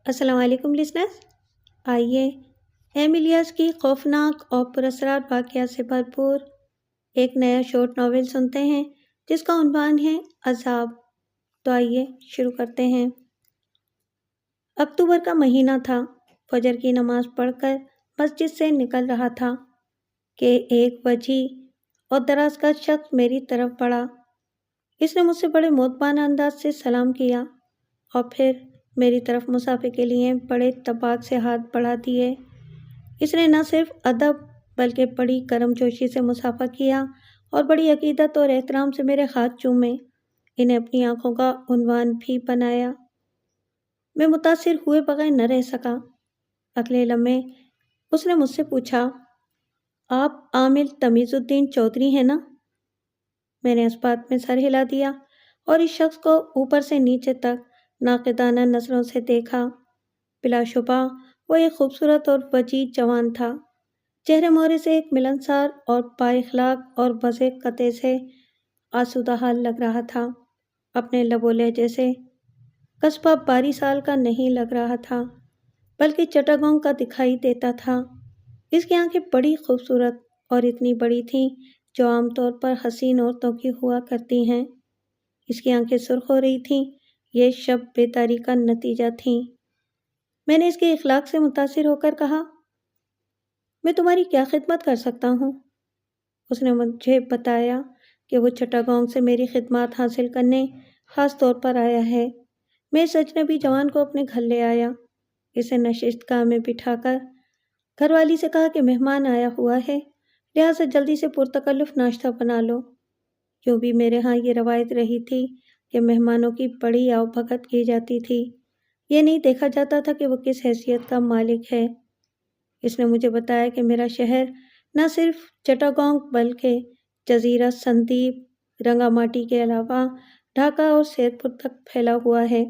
السلام علیکم لسنرز، آئیے ایمیلیاس کی خوفناک اور پراسرار واقعات سے بھرپور ایک نیا شارٹ ناول سنتے ہیں جس کا عنوان ہے عذاب۔ تو آئیے شروع کرتے ہیں۔ اکتوبر کا مہینہ تھا۔ فجر کی نماز پڑھ کر مسجد سے نکل رہا تھا کہ ایک وجیح اور دراز کا شخص میری طرف بڑھا۔ اس نے مجھ سے بڑے مؤدبانہ انداز سے سلام کیا اور پھر میری طرف مسافے کے لیے بڑے اتفاق سے ہاتھ بڑھا دیے۔ اس نے نہ صرف ادب بلکہ بڑی کرم جوشی سے مسافہ کیا اور بڑی عقیدت اور احترام سے میرے ہاتھ چومے، انہیں اپنی آنکھوں کا عنوان بھی بنایا۔ میں متاثر ہوئے بغیر نہ رہ سکا۔ اگلے لمحے اس نے مجھ سے پوچھا، آپ عامل تمیز الدین چودھری ہیں نا؟ میں نے اس بات میں سر ہلا دیا اور اس شخص کو اوپر سے نیچے تک ناقدانہ نظروں سے دیکھا۔ بلا شبہ وہ ایک خوبصورت اور وجیح جوان تھا۔ چہرے مہرے سے ایک ملنسار اور با اخلاق اور وضع قطع سے آسودہ حال لگ رہا تھا۔ اپنے لب و لہجے سے قصبہ 12 سال کا نہیں لگ رہا تھا بلکہ چٹاگانگ کا دکھائی دیتا تھا۔ اس کی آنکھیں بڑی خوبصورت اور اتنی بڑی تھیں جو عام طور پر حسین عورتوں کی ہوا کرتی ہیں۔ اس کی آنکھیں سرخ ہو رہی تھیں، یہ شب بیداری کا نتیجہ تھیں۔ میں نے اس کے اخلاق سے متاثر ہو کر کہا، میں تمہاری کیا خدمت کر سکتا ہوں؟ اس نے مجھے بتایا کہ وہ چٹاگانگ سے میری خدمات حاصل کرنے خاص طور پر آیا ہے۔ میں اس اجنبی جوان کو اپنے گھر لے آیا۔ اسے نشست گاہ میں بٹھا کر گھر والی سے کہا کہ مہمان آیا ہوا ہے، لہٰذا جلدی سے پرتکلف ناشتہ بنا لو۔ یوں بھی میرے ہاں یہ روایت رہی تھی کہ مہمانوں کی بڑی آؤ بھگت کی جاتی تھی، یہ نہیں دیکھا جاتا تھا کہ وہ کس حیثیت کا مالک ہے۔ اس نے مجھے بتایا کہ میرا شہر نہ صرف چٹاگانگ بلکہ جزیرہ سندیپ، رنگا ماٹی کے علاوہ ڈھاکہ اور سید پور تک پھیلا ہوا ہے۔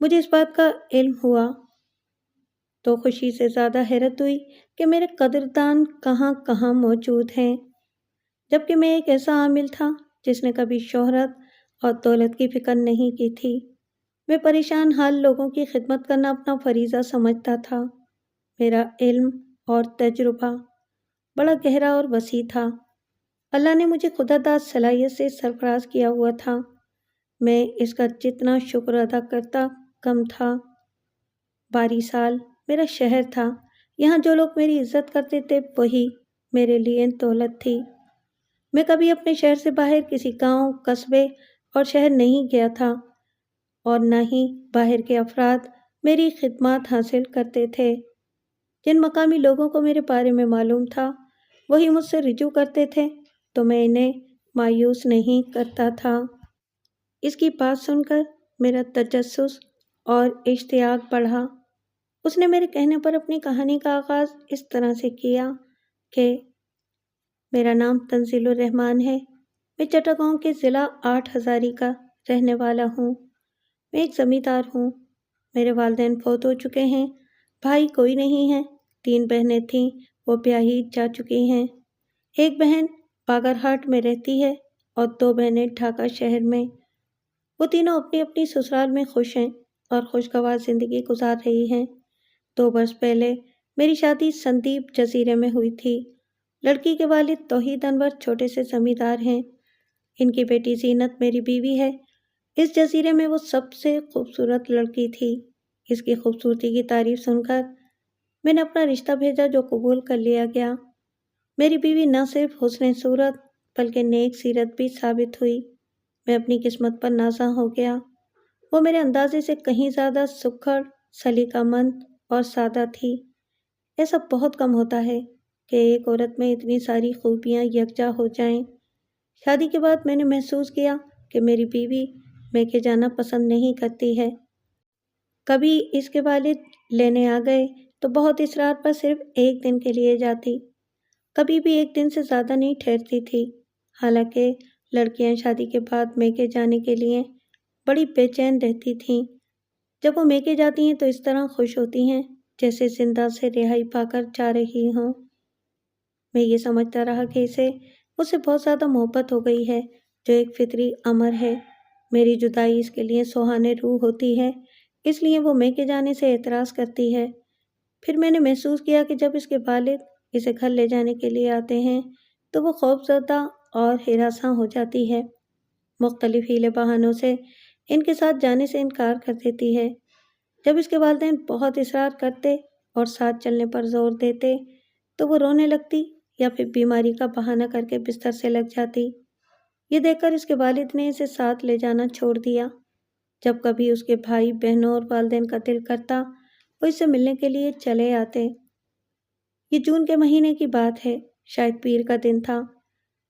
مجھے اس بات کا علم ہوا تو خوشی سے زیادہ حیرت ہوئی کہ میرے قدردان کہاں کہاں موجود ہیں، جبکہ میں ایک ایسا عامل تھا جس نے کبھی شہرت اور دولت کی فکر نہیں کی تھی۔ میں پریشان حال لوگوں کی خدمت کرنا اپنا فریضہ سمجھتا تھا۔ میرا علم اور تجربہ بڑا گہرا اور وسیع تھا۔ اللہ نے مجھے خدا داد صلاحیت سے سرفراز کیا ہوا تھا۔ میں اس کا جتنا شکر ادا کرتا کم تھا۔ 12 سال میرا شہر تھا، یہاں جو لوگ میری عزت کرتے تھے وہی میرے لیے دولت تھی۔ میں کبھی اپنے شہر سے باہر کسی گاؤں، قصبے اور شہر نہیں گیا تھا اور نہ ہی باہر کے افراد میری خدمات حاصل کرتے تھے۔ جن مقامی لوگوں کو میرے بارے میں معلوم تھا وہی مجھ سے رجوع کرتے تھے تو میں انہیں مایوس نہیں کرتا تھا۔ اس کی بات سن کر میرا تجسس اور اشتیاق بڑھا۔ اس نے میرے کہنے پر اپنی کہانی کا آغاز اس طرح سے کیا کہ میرا نام تنزیل الرحمن ہے، میں چٹاگانگ کے ضلع 8 ہزاری کا رہنے والا ہوں۔ میں ایک زمیندار ہوں۔ میرے والدین فوت ہو چکے ہیں، بھائی کوئی نہیں ہے، 3 بہنیں تھیں، وہ بیاہی جا چکی ہیں۔ ایک بہن باگرہاٹ میں رہتی ہے اور 2 بہنیں ڈھاکہ شہر میں۔ وہ تینوں اپنی اپنی سسرال میں خوش ہیں اور خوشگوار زندگی گزار رہی ہیں۔ 2 برس پہلے میری شادی سندیپ جزیرے میں ہوئی تھی۔ لڑکی کے والد توحید انور چھوٹے سے زمیندار ہیں۔ ان کی بیٹی زینت میری بیوی ہے۔ اس جزیرے میں وہ سب سے خوبصورت لڑکی تھی۔ اس کی خوبصورتی کی تعریف سن کر میں نے اپنا رشتہ بھیجا جو قبول کر لیا گیا۔ میری بیوی نہ صرف حسن صورت بلکہ نیک سیرت بھی ثابت ہوئی۔ میں اپنی قسمت پر نازاں ہو گیا۔ وہ میرے اندازے سے کہیں زیادہ سکھڑ، سلیقہ مند اور سادہ تھی۔ ایسا بہت کم ہوتا ہے کہ ایک عورت میں اتنی ساری خوبیاں یکجا ہو جائیں۔ شادی کے بعد میں نے محسوس کیا کہ میری بیوی میکے جانا پسند نہیں کرتی ہے۔ کبھی اس کے والد لینے آ گئے تو بہت اصرار پر صرف 1 دن کے لیے جاتی، کبھی بھی 1 دن سے زیادہ نہیں ٹھہرتی تھی۔ حالانکہ لڑکیاں شادی کے بعد میکے جانے کے لیے بڑی بے چین رہتی تھیں۔ جب وہ میکے جاتی ہیں تو اس طرح خوش ہوتی ہیں جیسے زندہ سے رہائی پا کر جا رہی ہوں۔ میں یہ سمجھتا رہا کہ اسے مجھ سے بہت زیادہ محبت ہو گئی ہے، جو ایک فطری امر ہے۔ میری جدائی اس کے لیے سوہانے روح ہوتی ہے، اس لیے وہ میں کے جانے سے اعتراض کرتی ہے۔ پھر میں نے محسوس کیا کہ جب اس کے والد اسے گھر لے جانے کے لیے آتے ہیں تو وہ خوفزدہ اور ہراساں ہو جاتی ہے، مختلف ہیلے بہانوں سے ان کے ساتھ جانے سے انکار کر دیتی ہے۔ جب اس کے والدین بہت اصرار کرتے اور ساتھ چلنے پر زور دیتے تو وہ رونے لگتی یا پھر بیماری کا بہانہ کر کے بستر سے لگ جاتی۔ یہ دیکھ کر اس کے والد نے اسے ساتھ لے جانا چھوڑ دیا۔ جب کبھی اس کے بھائی بہنوں اور والدین کا دل کرتا وہ اس سے ملنے کے لیے چلے آتے۔ یہ جون کے مہینے کی بات ہے، شاید پیر کا دن تھا۔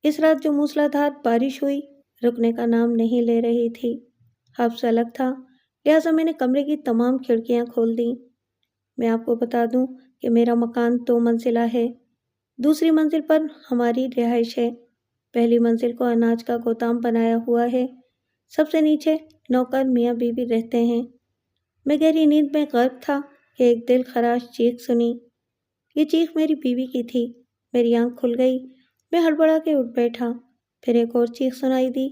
اس رات جو موسلادھار بارش ہوئی رکنے کا نام نہیں لے رہی تھی۔ حبس الگ تھا، لہٰذا میں نے کمرے کی تمام کھڑکیاں کھول دیں۔ میں آپ کو بتا دوں کہ میرا مکان 2 منزلہ ہے۔ دوسری منزل پر ہماری رہائش ہے، پہلی منزل کو اناج کا گودام بنایا ہوا ہے۔ سب سے نیچے نوکر میاں بیوی رہتے ہیں۔ میں گہری نیند میں غرق تھا کہ ایک دل خراش چیخ سنی۔ یہ چیخ میری بیوی کی تھی۔ میری آنکھ کھل گئی، میں ہڑبڑا کے اٹھ بیٹھا۔ پھر ایک اور چیخ سنائی دی۔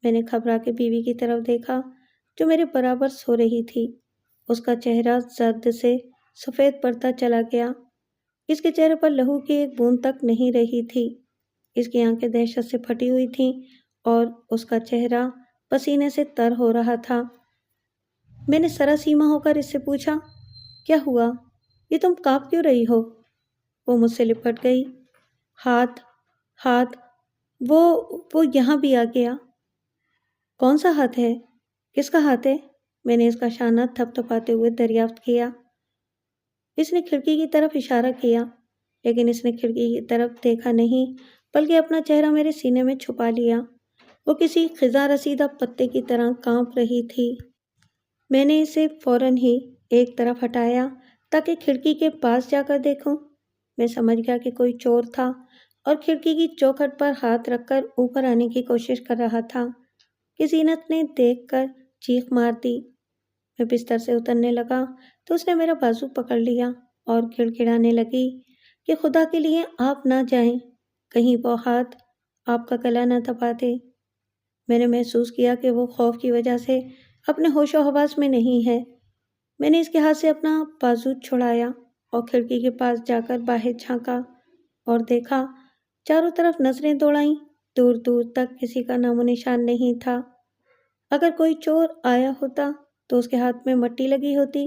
میں نے گھبرا کے بیوی کی طرف دیکھا جو میرے برابر سو رہی تھی۔ اس کا چہرہ زرد سے سفید پڑتا چلا گیا۔ اس کے چہرے پر لہو کی ایک بوند تک نہیں رہی تھی۔ اس کی آنکھیں دہشت سے پھٹی ہوئی تھیں اور اس کا چہرہ پسینے سے تر ہو رہا تھا۔ میں نے سراسیمہ ہو کر اس سے پوچھا، کیا ہوا؟ یہ تم کانپ کیوں رہی ہو؟ وہ مجھ سے لپٹ گئی۔ ہاتھ وہ یہاں بھی آ گیا۔ کون سا ہاتھ ہے؟ کس کا ہاتھ ہے؟ میں نے اس کا شانہ تھپ تھپاتے ہوئے دریافت کیا۔ اس نے کھڑکی کی طرف اشارہ کیا، لیکن اس نے کھڑکی کی طرف دیکھا نہیں بلکہ اپنا چہرہ میرے سینے میں چھپا لیا۔ وہ کسی خزاں رسیدہ پتے کی طرح کانپ رہی تھی۔ میں نے اسے فوراً ہی ایک طرف ہٹایا تاکہ کھڑکی کے پاس جا کر دیکھوں۔ میں سمجھ گیا کہ کوئی چور تھا اور کھڑکی کی چوکھٹ پر ہاتھ رکھ کر اوپر آنے کی کوشش کر رہا تھا کہ زینت نے دیکھ کر چیخ مار دی۔ میں بستر سے اترنے لگا تو اس نے میرا بازو پکڑ لیا اور گڑگڑانے لگی کہ خدا کے لیے آپ نہ جائیں، کہیں وہ ہاتھ آپ کا گلا نہ دبا دے۔ میں نے محسوس کیا کہ وہ خوف کی وجہ سے اپنے ہوش و حواس میں نہیں ہے۔ میں نے اس کے ہاتھ سے اپنا بازو چھڑایا اور کھڑکی کے پاس جا کر باہر جھانکا اور دیکھا، چاروں طرف نظریں دوڑائیں، دور دور تک کسی کا نام و نشان نہیں تھا۔ اگر کوئی چور آیا ہوتا تو اس کے ہاتھ میں مٹی لگی ہوتی،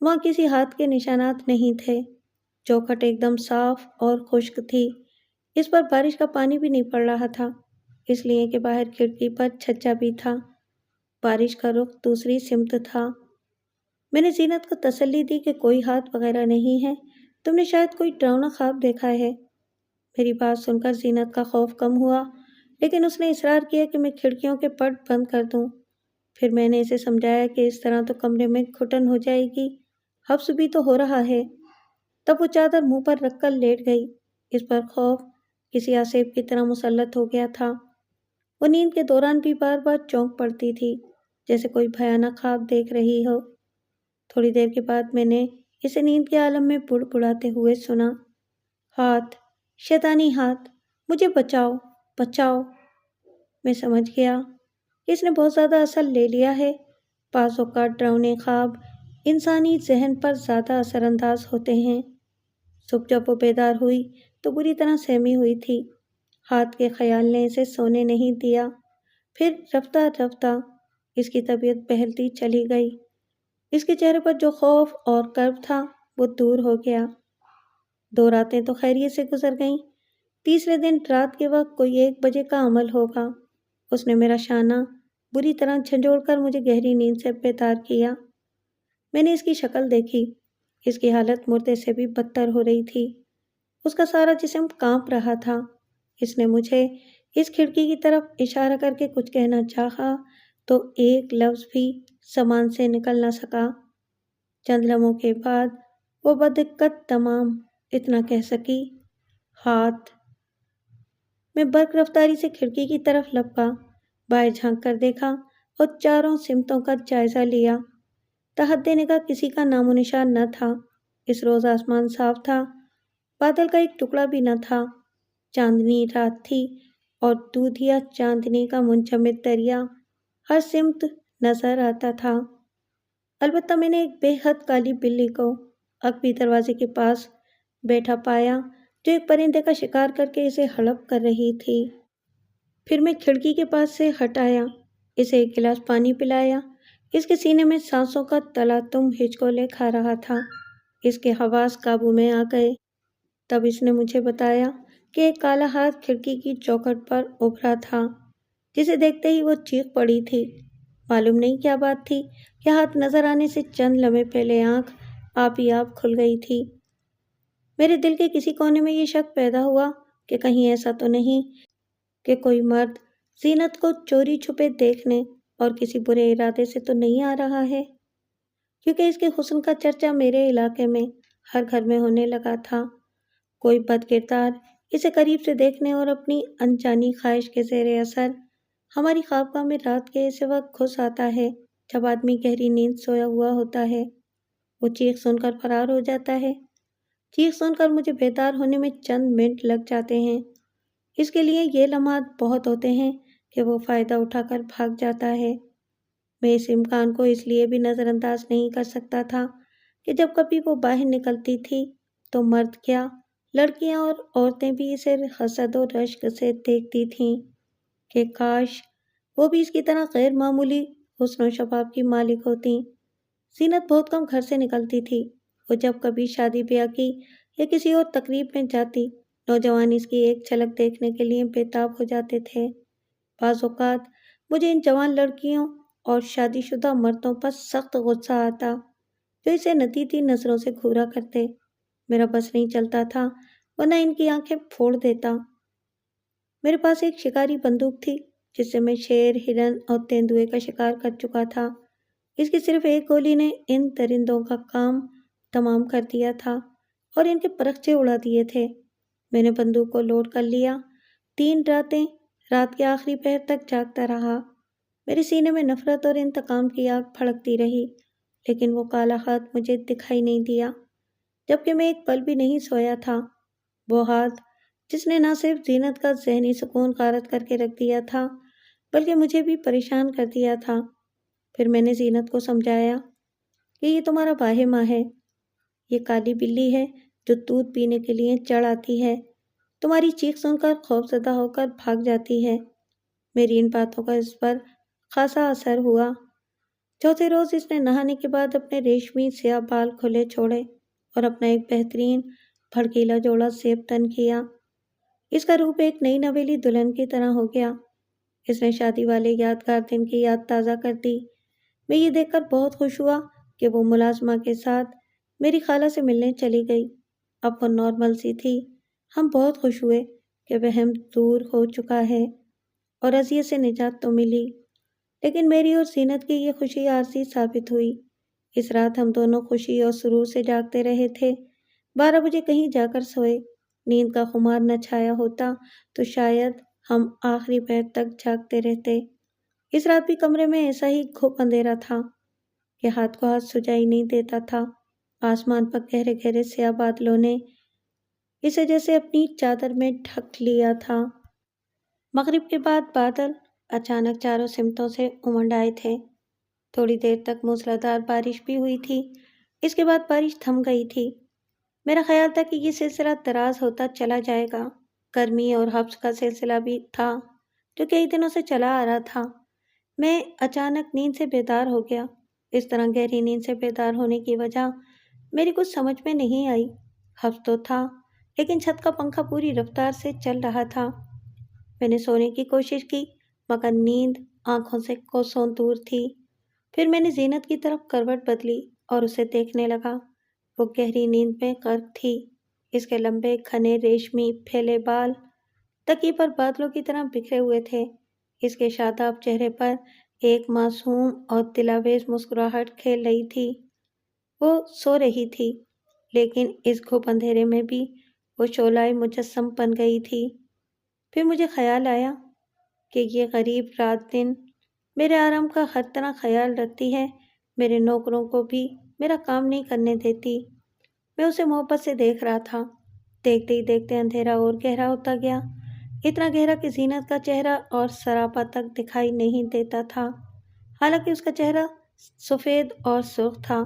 وہاں کسی ہاتھ کے نشانات نہیں تھے۔ چوکھٹ ایک دم صاف اور خشک تھی، اس پر بارش کا پانی بھی نہیں پڑ رہا تھا، اس لیے کہ باہر کھڑکی پر چھجا بھی تھا۔ بارش کا رخ دوسری سمت تھا۔ میں نے زینت کو تسلی دی کہ کوئی ہاتھ وغیرہ نہیں ہے، تم نے شاید کوئی ڈراؤنا خواب دیکھا ہے۔ میری بات سن کر زینت کا خوف کم ہوا، لیکن اس نے اصرار کیا کہ میں کھڑکیوں کے پٹ بند کر دوں۔ پھر میں نے اسے سمجھایا کہ اس طرح تو کمرے میں گھٹن ہو جائے گی، حبس بھی تو ہو رہا ہے۔ تب وہ چادر منہ پر رکھ کر لیٹ گئی۔ اس پر خوف کسی آسیب کی طرح مسلط ہو گیا تھا۔ وہ نیند کے دوران بھی بار بار چونک پڑتی تھی، جیسے کوئی بھیانک خواب دیکھ رہی ہو۔ تھوڑی دیر کے بعد میں نے اسے نیند کے عالم میں بڑبڑاتے ہوئے سنا، ہاتھ، شیطانی ہاتھ، مجھے بچاؤ، بچاؤ۔ میں سمجھ گیا کہ اس نے بہت زیادہ اثر لے لیا ہے۔ بعض اوقات ڈراؤنے خواب انسانی ذہن پر زیادہ اثر انداز ہوتے ہیں۔ صبح جب وہ بیدار ہوئی تو بری طرح سہمی ہوئی تھی۔ ہاتھ کے خیال نے اسے سونے نہیں دیا۔ پھر رفتہ رفتہ اس کی طبیعت بہلتی چلی گئی۔ اس کے چہرے پر جو خوف اور کرب تھا وہ دور ہو گیا۔ 2 راتیں تو خیریت سے گزر گئیں۔ تیسرے دن رات کے وقت کوئی 1 بجے کا عمل ہوگا، اس نے میرا شانہ بری طرح جھنجھوڑ کر مجھے گہری نیند سے بیدار کیا۔ میں نے اس کی شکل دیکھی، اس کی حالت مردے سے بھی بدتر ہو رہی تھی۔ اس کا سارا جسم کانپ رہا تھا۔ اس نے مجھے اس کھڑکی کی طرف اشارہ کر کے کچھ کہنا چاہا تو ایک لفظ بھی زبان سے نکل نہ سکا۔ چند لمحوں کے بعد وہ بدقت تمام اتنا کہہ سکی، ہاتھ۔ میں برق رفتاری سے کھڑکی کی طرف لپکا، باہر جھانک کر دیکھا اور چاروں سمتوں کا جائزہ لیا۔ تحت نگاہ کسی کا نام و نشان نہ تھا۔ اس روز آسمان صاف تھا، بادل کا ایک ٹکڑا بھی نہ تھا۔ چاندنی رات تھی اور دودھیا چاندنی کا منجمد دریا ہر سمت نظر آتا تھا۔ البتہ میں نے ایک بے حد کالی بلی کو عقبی دروازے کے پاس بیٹھا پایا جو ایک پرندے کا شکار کر کے اسے ہڑپ کر رہی تھی۔ پھر میں کھڑکی کے پاس سے ہٹایا، اسے ایک گلاس پانی پلایا۔ اس کے سینے میں سانسوں کا تلاطم ہچکولے کھا رہا تھا۔ اس کے حواس قابو میں آ گئے۔ تب اس نے مجھے بتایا کہ ایک کالا ہاتھ کھڑکی کی چوکھٹ پر ابھرا تھا، جسے دیکھتے ہی وہ چیخ پڑی تھی۔ معلوم نہیں کیا بات تھی کہ ہاتھ نظر آنے سے چند لمحے پہلے آنکھ آپ ہی آپ کھل گئی تھی۔ میرے دل کے کسی کونے میں یہ شک پیدا ہوا کہ کہیں ایسا تو نہیں کہ کوئی مرد زینت کو چوری چھپے دیکھنے اور کسی برے ارادے سے تو نہیں آ رہا ہے، کیونکہ اس کے حسن کا چرچا میرے علاقے میں ہر گھر میں ہونے لگا تھا۔ کوئی بد کردار اسے قریب سے دیکھنے اور اپنی انجانی خواہش کے زیر اثر ہماری خوابگاہ میں رات کے ایسے وقت گھس آتا ہے جب آدمی گہری نیند سویا ہوا ہوتا ہے۔ وہ چیخ سن کر فرار ہو جاتا ہے۔ چیخ سن کر مجھے بیدار ہونے میں چند منٹ لگ جاتے ہیں۔ اس کے لیے یہ لمحات بہت ہوتے ہیں کہ وہ فائدہ اٹھا کر بھاگ جاتا ہے۔ میں اس امکان کو اس لیے بھی نظر انداز نہیں کر سکتا تھا کہ جب کبھی وہ باہر نکلتی تھی تو مرد کیا، لڑکیاں اور عورتیں بھی اسے حسد و رشک سے دیکھتی تھیں کہ کاش وہ بھی اس کی طرح غیر معمولی حسن و شباب کی مالک ہوتیں۔ زینت بہت کم گھر سے نکلتی تھی۔ وہ جب کبھی شادی بیاہ کی یا کسی اور تقریب میں جاتی، نوجوان اس کی ایک جھلک دیکھنے کے لیے بےتاب ہو جاتے تھے۔ بعض اوقات مجھے ان جوان لڑکیوں اور شادی شدہ مردوں پر سخت غصہ آتا جو اسے ندیدی نظروں سے گھورا کرتے۔ میرا بس نہیں چلتا تھا ورنہ ان کی آنکھیں پھوڑ دیتا۔ میرے پاس ایک شکاری بندوق تھی جس سے میں شیر، ہرن اور تیندوے کا شکار کر چکا تھا۔ اس کی صرف ایک گولی نے ان درندوں کا کام تمام کر دیا تھا اور ان کے پرخچے اڑا دیے تھے۔ میں نے بندوق کو لوڈ کر لیا۔ 3 راتیں رات کے آخری پہر تک جاگتا رہا۔ میرے سینے میں نفرت اور انتقام کی آگ بھڑکتی رہی، لیکن وہ کالا ہاتھ مجھے دکھائی نہیں دیا، جبکہ میں ایک پل بھی نہیں سویا تھا۔ وہ ہاتھ جس نے نہ صرف زینت کا ذہنی سکون غارت کر کے رکھ دیا تھا بلکہ مجھے بھی پریشان کر دیا تھا۔ پھر میں نے زینت کو سمجھایا کہ یہ تمہارا واہمہ ہے، یہ کالی بلی ہے جو دودھ پینے کے لیے چڑھ آتی ہے، تمہاری چیخ سن کر خوفزدہ ہو کر بھاگ جاتی ہے۔ میری ان باتوں کا اس پر خاصا اثر ہوا۔ چوتھے روز اس نے نہانے کے بعد اپنے ریشمی سیاہ بال کھلے چھوڑے اور اپنا ایک بہترین بھڑکیلا جوڑا زیب تن کیا۔ اس کا روپ ایک نئی نویلی دلہن کی طرح ہو گیا۔ اس نے شادی والے یادگار دن کی یاد تازہ کر دی۔ میں یہ دیکھ کر بہت خوش ہوا کہ وہ ملازمہ کے ساتھ میری خالہ سے ملنے چلی گئی۔ اب وہ نارمل سی تھی۔ ہم بہت خوش ہوئے کہ وہم دور ہو چکا ہے اور اذیت سے نجات تو ملی، لیکن میری اور زینت کی یہ خوشی عارضی ثابت ہوئی۔ اس رات ہم دونوں خوشی اور سرور سے جاگتے رہے تھے۔ 12 بجے کہیں جا کر سوئے۔ نیند کا خمار نہ چھایا ہوتا تو شاید ہم آخری پہر تک جاگتے رہتے۔ اس رات بھی کمرے میں ایسا ہی گھپ اندھیرا تھا کہ ہاتھ کو ہاتھ سجائی نہیں دیتا تھا۔ آسمان پر گہرے گہرے سیاہ بادلوں نے اسے جیسے اپنی چادر میں ڈھک لیا تھا۔ مغرب کے بعد بادل اچانک چاروں سمتوں سے امنڈ آئے تھے۔ تھوڑی دیر تک موسلادھار بارش بھی ہوئی تھی۔ اس کے بعد بارش تھم گئی تھی۔ میرا خیال تھا کہ یہ سلسلہ دراز ہوتا چلا جائے گا۔ گرمی اور حبس کا سلسلہ بھی تھا جو کئی دنوں سے چلا آ رہا تھا۔ میں اچانک نیند سے بیدار ہو گیا۔ اس طرح گہری نیند سے بیدار ہونے کی وجہ میری کچھ سمجھ میں نہیں آئی۔ حبس تو تھا، لیکن چھت کا پنکھا پوری رفتار سے چل رہا تھا۔ میں نے سونے کی کوشش کی مگر نیند آنکھوں سے کوسوں دور تھی۔ پھر میں نے زینت کی طرف کروٹ بدلی اور اسے دیکھنے لگا۔ وہ گہری نیند میں غرق تھی۔ اس کے لمبے گھنے ریشمی پھیلے بال تکیے پر بادلوں کی طرح بکھرے ہوئے تھے۔ اس کے شاداب چہرے پر ایک معصوم اور دلاویز مسکراہٹ کھیل رہی تھی۔ وہ سو رہی تھی، لیکن اس گھپ اندھیرے میں بھی وہ شعلۂ مجسم بن گئی تھی۔ پھر مجھے خیال آیا کہ یہ غریب رات دن میرے آرام کا ہر طرح خیال رکھتی ہے، میرے نوکروں کو بھی میرا کام نہیں کرنے دیتی۔ میں اسے محبت سے دیکھ رہا تھا۔ دیکھتے ہی دیکھتے اندھیرا اور گہرا ہوتا گیا، اتنا گہرا کہ زینت کا چہرہ اور سراپا تک دکھائی نہیں دیتا تھا، حالانکہ اس کا چہرہ سفید اور سرخ تھا۔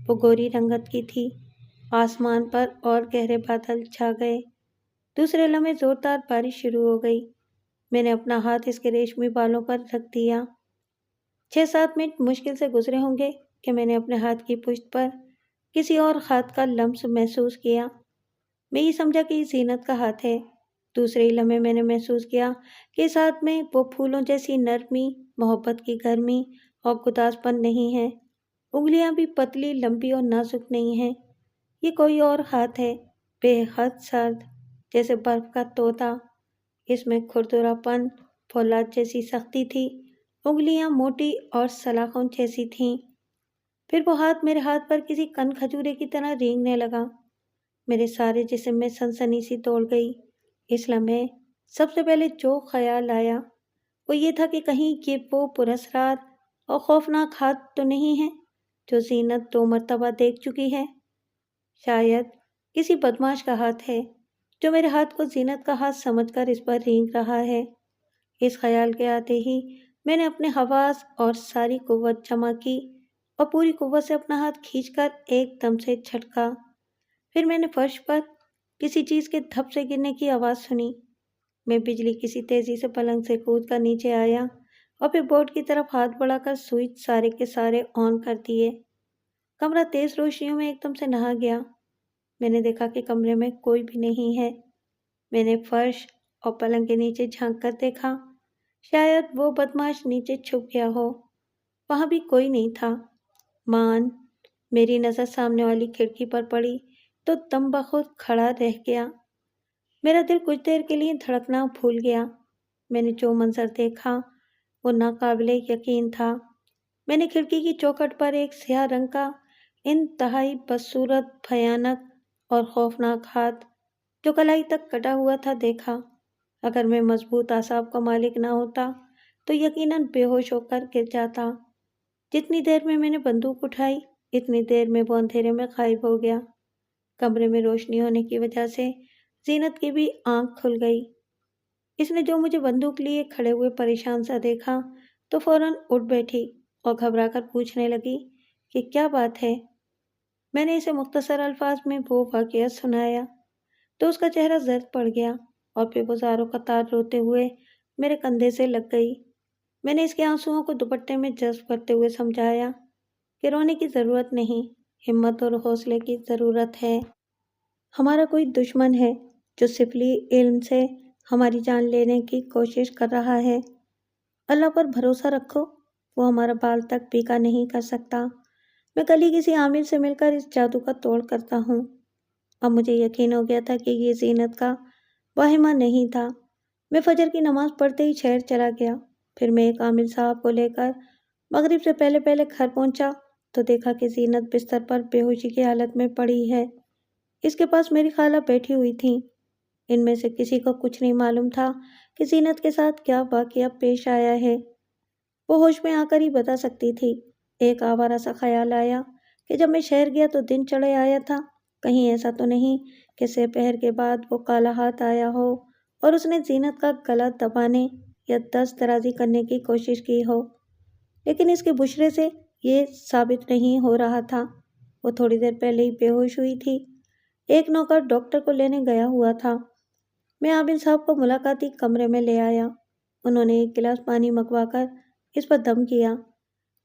وہ گوری رنگت کی تھی۔ آسمان پر اور گہرے بادل چھا گئے۔ دوسرے لمحے زوردار بارش شروع ہو گئی۔ میں نے اپنا ہاتھ اس کے ریشمی بالوں پر رکھ دیا۔ 6-7 منٹ مشکل سے گزرے ہوں گے کہ میں نے اپنے ہاتھ کی پشت پر کسی اور ہاتھ کا لمس محسوس کیا۔ میں یہ سمجھا کہ یہ زینت کا ہاتھ ہے۔ دوسرے ہی لمحے میں نے محسوس کیا کہ اس ہاتھ میں وہ پھولوں جیسی نرمی، محبت کی گرمی اور گداز پن نہیں ہے۔ انگلیاں بھی پتلی، لمبی اور نازک نہیں ہیں۔ یہ کوئی اور ہاتھ ہے، بے حد سرد، جیسے برف کا توتا۔ اس میں کھردرا پن، فولاد جیسی سختی تھی۔ انگلیاں موٹی اور سلاخوں جیسی تھیں۔ پھر وہ ہاتھ میرے ہاتھ پر کسی کن کھجورے کی طرح رینگنے لگا۔ میرے سارے جسم میں سنسنی سی دوڑ گئی۔ اس لمحے سب سے پہلے جو خیال آیا وہ یہ تھا کہ کہیں یہ وہ پراسرار اور خوفناک ہاتھ تو نہیں ہے جو زینت 2 مرتبہ دیکھ چکی ہے۔ شاید کسی بدماش کا ہاتھ ہے جو میرے ہاتھ کو زینت کا ہاتھ سمجھ کر اس پر رینگ رہا ہے۔ اس خیال کے آتے ہی میں نے اپنے حواس اور ساری قوت جمع کی اور پوری قوت سے اپنا ہاتھ کھینچ کر ایک دم سے جھٹکا۔ پھر میں نے فرش پر کسی چیز کے دھپ سے گرنے کی آواز سنی۔ میں بجلی کسی تیزی سے پلنگ سے کود کر نیچے آیا اور پھر بورڈ کی طرف ہاتھ بڑھا کر سوئچ سارے کے سارے آن کر دیے۔ کمرہ تیز روشنیوں میں ایک دم سے نہا گیا۔ میں نے دیکھا کہ کمرے میں کوئی بھی نہیں ہے۔ میں نے فرش اور پلنگ کے نیچے جھانک کر دیکھا۔ شاید وہ بدماش نیچے چھپ گیا ہو۔ وہاں بھی کوئی نہیں تھا۔ مان میری نظر سامنے والی کھڑکی پر پڑی تو دم بخود کھڑا رہ گیا۔ میرا دل کچھ دیر کے لیے دھڑکنا بھول گیا۔ میں نے جو منظر دیکھا وہ ناقابل یقین تھا۔ میں نے کھڑکی کی چوکھٹ پر ایک سیاہ رنگ کا انتہائی بدصورت، بھیانک اور خوفناک ہاتھ جو کلائی تک کٹا ہوا تھا دیکھا۔ اگر میں مضبوط اعصاب کا مالک نہ ہوتا تو یقیناً بے ہوش ہو کر گر جاتا۔ جتنی دیر میں نے بندوق اٹھائی اتنی دیر میں وہ اندھیرے میں غائب ہو گیا۔ کمرے میں روشنی ہونے کی وجہ سے زینت کی بھی آنکھ کھل گئی۔ اس نے جو مجھے بندوق لیے کھڑے ہوئے پریشان سا دیکھا تو فوراً اٹھ بیٹھی اور گھبرا کر پوچھنے لگی کہ کیا بات ہے۔ میں نے اسے مختصر الفاظ میں وہ واقعہ سنایا تو اس کا چہرہ زرد پڑ گیا اور پھر وہ زاروں قطار روتے ہوئے میرے کندھے سے لگ گئی۔ میں نے اس کے آنسوؤں کو دوپٹے میں جذب کرتے ہوئے سمجھایا کہ رونے کی ضرورت نہیں، ہمت اور حوصلے کی ضرورت ہے۔ ہمارا کوئی دشمن ہے جو سفلی علم سے ہماری جان لینے کی کوشش کر رہا ہے۔ اللہ پر بھروسہ رکھو، وہ ہمارا بال تک پیکا نہیں کر سکتا۔ میں کل ہی کسی عامل سے مل کر اس جادو کا توڑ کرتا ہوں۔ اب مجھے یقین ہو گیا تھا کہ یہ زینت کا واہمہ نہیں تھا۔ میں فجر کی نماز پڑھتے ہی شہر چلا گیا۔ پھر میں ایک عامل صاحب کو لے کر مغرب سے پہلے گھر پہنچا تو دیکھا کہ زینت بستر پر بے ہوشی کی حالت میں پڑی ہے۔ اس کے پاس میری خالہ بیٹھی ہوئی تھیں۔ ان میں سے کسی کو کچھ نہیں معلوم تھا کہ زینت کے ساتھ کیا واقعہ پیش آیا ہے۔ وہ ہوش میں آ کر ہی بتا سکتی تھی۔ ایک آوارہ سا خیال آیا کہ جب میں شہر گیا تو دن چڑھے آیا تھا، کہیں ایسا تو نہیں کہ سہ پہر کے بعد وہ کالا ہاتھ آیا ہو اور اس نے زینت کا گلا دبانے یا دست درازی کرنے کی کوشش کی ہو۔ لیکن اس کے بشرے سے یہ ثابت نہیں ہو رہا تھا۔ وہ تھوڑی دیر پہلے ہی بے ہوش ہوئی تھی۔ ایک نوکر ڈاکٹر کو لینے گیا ہوا تھا۔ میں عابد صاحب کو ملاقاتی کمرے میں لے آیا۔ انہوں نے ایک گلاس پانی منگوا کر اس پر دم کیا۔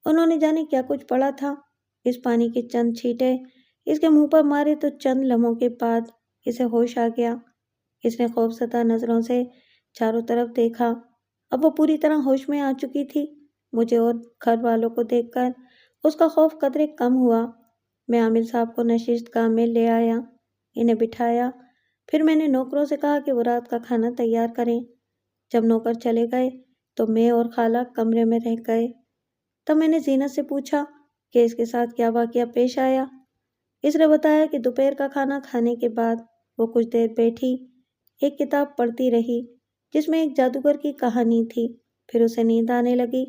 انہوں نے جانے کیا کچھ پڑھا تھا۔ اس پانی کے چند چھینٹے اس کے منہ پر مارے تو چند لمحوں کے بعد اسے ہوش آ گیا۔ اس نے خوفزدہ نظروں سے چاروں طرف دیکھا۔ اب وہ پوری طرح ہوش میں آ چکی تھی۔ مجھے اور گھر والوں کو دیکھ کر اس کا خوف قدرے کم ہوا۔ میں عامل صاحب کو نشست گاہ میں لے آیا، انہیں بٹھایا۔ پھر میں نے نوکروں سے کہا کہ وہ رات کا کھانا تیار کریں۔ جب نوکر چلے گئے تو میں اور خالہ کمرے میں رہ گئے۔ تب میں نے زینت سے پوچھا کہ اس کے ساتھ کیا واقعہ پیش آیا۔ اس نے بتایا کہ دوپہر کا کھانا کھانے کے بعد وہ کچھ دیر بیٹھی ایک کتاب پڑھتی رہی جس میں ایک جادوگر کی کہانی تھی۔ پھر اسے نیند آنے لگی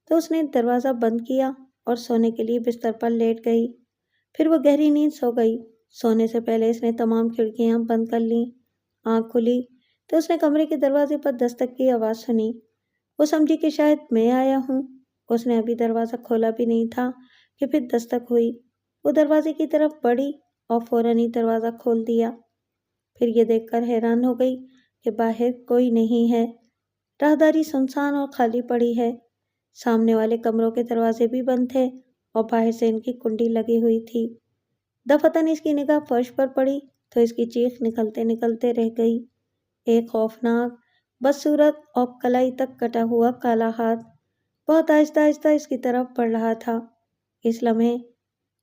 تو اس نے دروازہ بند کیا اور سونے کے لیے بستر پر لیٹ گئی۔ پھر وہ گہری نیند سو گئی۔ سونے سے پہلے اس نے تمام کھڑکیاں بند کر لیں۔ آنکھ کھلی تو اس نے کمرے کے دروازے پر دستک کی آواز سنی۔ وہ سمجھی کہ شاید میں آیا ہوں اس نے ابھی دروازہ کھولا بھی نہیں تھا کہ پھر دستک ہوئی۔ وہ دروازے کی طرف بڑھی اور فوراً ہی دروازہ کھول دیا۔ پھر یہ دیکھ کر حیران ہو گئی کہ باہر کوئی نہیں ہے۔ راہداری سنسان اور خالی پڑی ہے۔ سامنے والے کمروں کے دروازے بھی بند تھے اور باہر سے ان کی کنڈی لگی ہوئی تھی۔ دفتن اس کی نگاہ فرش پر پڑی تو اس کی چیخ نکلتے نکلتے رہ گئی۔ ایک خوفناک، بدصورت اور کلائی تک کٹا ہوا کالا ہاتھ بہت آہستہ آہستہ اس کی طرف بڑھ رہا تھا۔ اس لمحے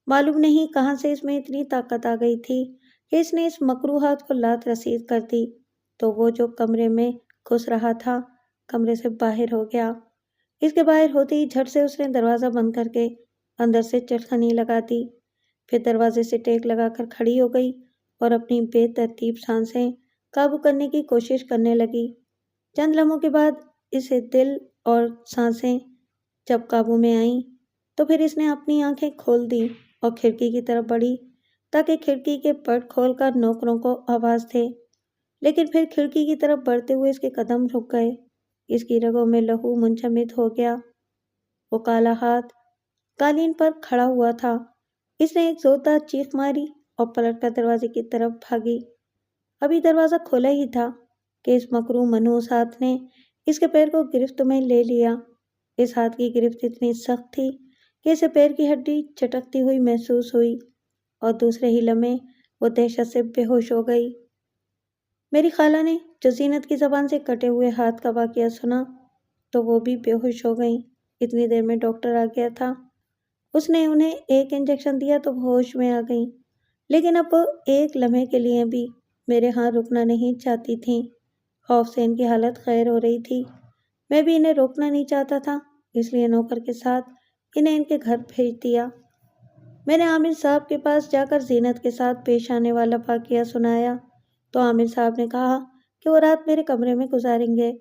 معلوم نہیں کہاں سے اس میں اتنی طاقت آ گئی تھی کہ اس نے اس مکروہ ہاتھ کو لات رسید کر دی تو وہ جو کمرے میں گھس رہا تھا کمرے سے باہر ہو گیا۔ اس کے باہر ہوتے ہی جھٹ سے اس نے دروازہ بند کر کے اندر سے چٹکنی لگا دی، پھر دروازے سے ٹیک لگا کر کھڑی ہو گئی اور اپنی بے ترتیب سانسیں قابو کرنے کی کوشش کرنے لگی۔ چند لمحوں کے بعد اسے دل اور سانسیں جب قابو میں آئیں تو پھر اس نے اپنی آنکھیں کھول دی اور کھڑکی کی طرف بڑھی تاکہ کھڑکی کے پٹ کھول کر نوکروں کو آواز دے، لیکن پھر کھڑکی کی طرف بڑھتے ہوئے اس کے قدم رک گئے۔ اس کی رگوں میں لہو منجمد ہو گیا۔ وہ کالا ہاتھ قالین پر کھڑا ہوا تھا۔ اس نے ایک زوردار چیخ ماری اور پلٹ کر دروازے کی طرف بھاگی۔ ابھی دروازہ کھولا ہی تھا کہ اس مکروہ منحوس ہاتھ نے اس کے پیر کو گرفت میں لے لیا۔ اس ہاتھ کی گرفت اتنی سخت تھی کہ اسے پیر کی ہڈی چٹکتی ہوئی محسوس ہوئی اور دوسرے ہی لمحے وہ دہشت سے بے ہوش ہو گئی۔ میری خالہ نے جو زینت کی زبان سے کٹے ہوئے ہاتھ کا واقعہ سنا تو وہ بھی بے ہوش ہو گئیں۔ اتنی دیر میں ڈاکٹر آ گیا تھا۔ اس نے انہیں ایک انجیکشن دیا تو وہ ہوش میں آ گئیں، لیکن اب وہ ایک لمحے کے لیے بھی میرے ہاں رکنا نہیں چاہتی تھیں۔ خوف سے ان کی حالت غیر ہو رہی تھی۔ میں بھی انہیں روکنا نہیں چاہتا تھا، اس لیے نوکر کے ساتھ انہیں ان کے گھر بھیج دیا۔ میں نے عامر صاحب کے پاس جا کر زینت کے ساتھ پیش آنے والا واقعہ سنایا تو عامر صاحب نے کہا کہ وہ رات میرے کمرے میں گزاریں گے۔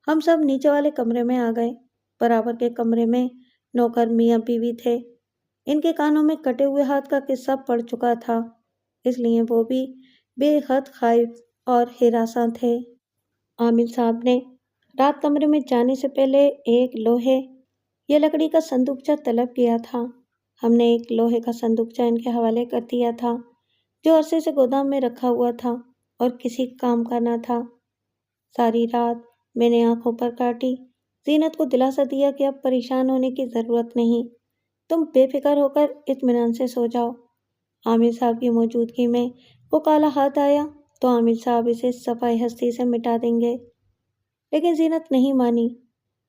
ہم سب نیچے والے کمرے میں آ گئے۔ برابر کے کمرے میں نوکر میاں بیوی تھے۔ ان کے کانوں میں کٹے ہوئے ہاتھ کا قصہ پڑ چکا تھا، اس لیے وہ بھی بے حد خائف اور ہراساں تھے۔ عامر صاحب نے رات کمرے میں جانے سے پہلے ایک لوہے یا لکڑی کا صندوقچہ طلب کیا تھا۔ ہم نے ایک لوہے کا صندوقچہ ان کے حوالے کر دیا تھا جو عرصے سے گودام میں رکھا ہوا تھا اور کسی کام کا نہ تھا۔ ساری رات میں نے آنکھوں پر کاٹی، زینت کو دلاسا دیا کہ اب پریشان ہونے کی ضرورت نہیں، تم بے فکر ہو کر اطمینان سے سو جاؤ۔ عامر صاحب کی موجودگی میں وہ کالا ہاتھ آیا تو عامر صاحب اسے صفائی ہستی سے مٹا دیں گے، لیکن زینت نہیں مانی۔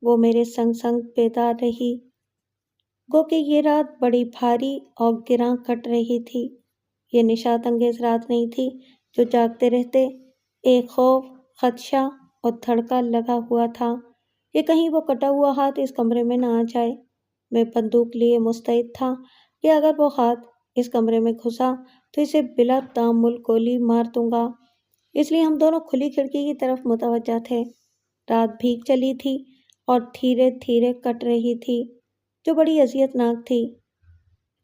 وہ میرے سنگ سنگ بیدار رہی، گو کہ یہ رات بڑی بھاری اور گراں کٹ رہی تھی۔ یہ نشاط انگیز رات نہیں تھی جو جاگتے رہتے ایک خوف، خدشہ اور دھڑکا لگا ہوا تھا کہ کہیں وہ کٹا ہوا ہاتھ اس کمرے میں نہ آ جائے۔ میں بندوق لیے مستعد تھا کہ اگر وہ ہاتھ اس کمرے میں گھسا تو اسے بلا تامل گولی مار دوں گا، اس لیے ہم دونوں کھلی کھڑکی کی طرف متوجہ تھے۔ رات بھیگ چلی تھی اور دھیرے دھیرے کٹ رہی تھی جو بڑی اذیت ناک تھی۔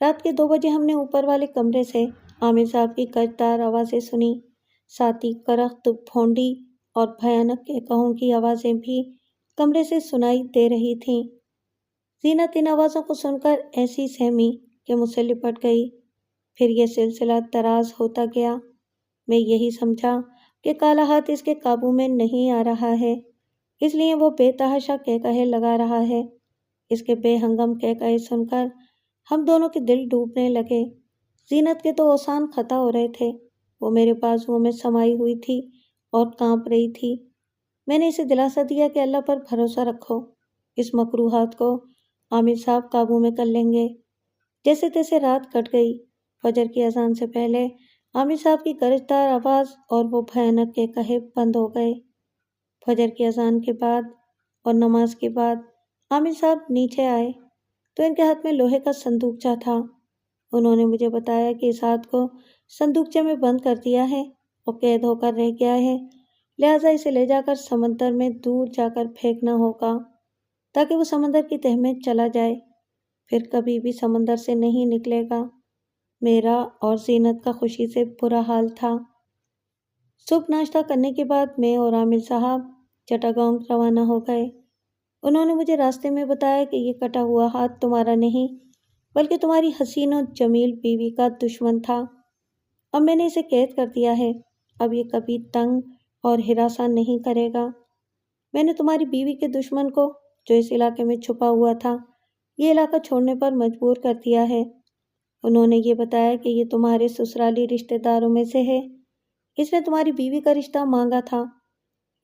رات کے 2 بجے ہم نے اوپر والے کمرے سے عامر صاحب کی گرجدار آوازیں سنی، ساتھ ہی کرخت بھونڈی اور بھیانک قہقہوں کی آوازیں بھی کمرے سے سنائی دے رہی تھیں۔ زینت ان آوازوں کو سن کر ایسی سہمی کہ مجھ سے لپٹ گئی۔ پھر یہ سلسلہ دراز ہوتا گیا۔ میں یہی سمجھا کہ کالا ہاتھ اس کے قابو میں نہیں آ رہا ہے، اس لیے وہ بے تحاشا قہقہے لگا رہا ہے۔ اس کے بے ہنگم قہقہے سن کر ہم دونوں کے دل ڈوبنے لگے۔ زینت کے تو اوسان خطا ہو رہے تھے، وہ میرے بازوؤں میں سمائی ہوئی تھی اور کانپ رہی تھی۔ میں نے اسے دلاسا دیا کہ اللہ پر بھروسہ رکھو، اس مکروہ ہاتھ کو عامر صاحب قابو میں کر لیں گے۔ جیسے تیسے رات کٹ گئی۔ فجر کی اذان سے پہلے عامر صاحب کی گرجدار آواز اور وہ بھیانک قہقہے بند ہو گئے۔ فجر کی اذان کے بعد اور نماز کے بعد عامر صاحب نیچے آئے تو ان کے ہاتھ میں لوہے کا صندوقچہ تھا۔ انہوں نے مجھے بتایا کہ اس ہاتھ کو صندوقچے میں بند کر دیا ہے اور قید ہو کر رہ گیا ہے، لہٰذا اسے لے جا کر سمندر میں دور جا کر پھینکنا ہوگا تاکہ وہ سمندر کی تہہ میں چلا جائے، پھر کبھی بھی سمندر سے نہیں نکلے گا۔ میرا اور زینت کا خوشی سے برا حال تھا۔ صبح ناشتہ کرنے کے بعد میں اور عامر صاحب چٹاگانگ روانہ ہو گئے۔ انہوں نے مجھے راستے میں بتایا کہ یہ کٹا ہوا ہاتھ تمہارا نہیں بلکہ تمہاری حسین و جمیل بیوی کا دشمن تھا۔ اب میں نے اسے قید کر دیا ہے، اب یہ کبھی تنگ اور ہراساں نہیں کرے گا۔ میں نے تمہاری بیوی کے دشمن کو، جو اس علاقے میں چھپا ہوا تھا، یہ علاقہ چھوڑنے پر مجبور کر دیا ہے۔ انہوں نے یہ بتایا کہ یہ تمہارے سسرالی رشتہ داروں میں سے ہے۔ اس نے تمہاری بیوی کا رشتہ مانگا تھا،